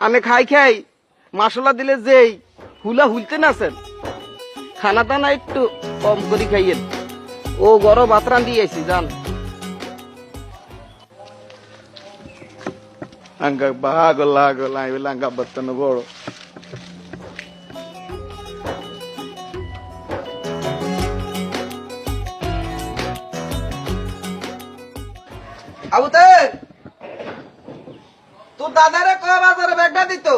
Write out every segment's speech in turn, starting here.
আনে খাই খাই মশলা দিলে যেই হুলা হুলতে নাছেন খানা দানা একটু কম করে খাইয়েন ও গরম ভাত রান্ধি আইছি জান Angga bago lang ilang kabatan na boro. আবুতে তোর দাদারে কয় বাজারে ব্যাগটা দিত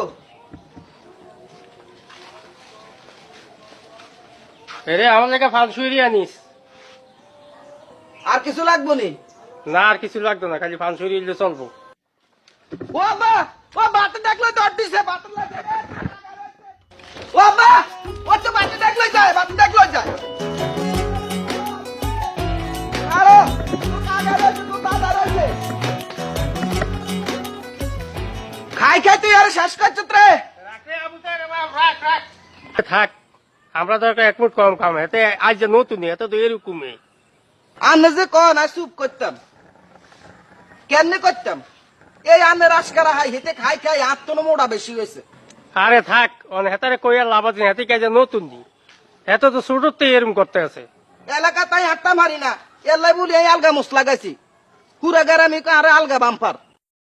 এরে আমার লেগে ফানসুরি আনিস। আর কিছু লাগবো নি না আর কিছু লাগতো না, খালি ফানসুরি এলে চলবো। ও বা ও বাতে দেখলো দর দিছে বাতে লাগে ও বা ও তো বাতে দেখলো যায় আরে তুই কাগা রইছে তুই দাদা রইছে খাই খাই তুই আর শেষ করছিস রে থাক, আমরা তো একটা এক ফুট কম খাম, এতে আজ যে নতুন এত তো এরকমই। আন্নে যে কন আর চুপ করতাম কেমনে করতাম এই আন্নের আশকারা হাই হেতে খাই খাই আত্মন মোড়া বেশি হয়েছে আরে থাক, হেতারে কইয়া লাভ আছে, হেতে কাজে নতুন দি এত তো ছোট তো এরকম করতে আছে। এলাকা তাই হাঁটতা মারি না এলাই বলি এই আলগা মুস লাগাইছি পুরা গ্রামে আরে আলগা বাম্পার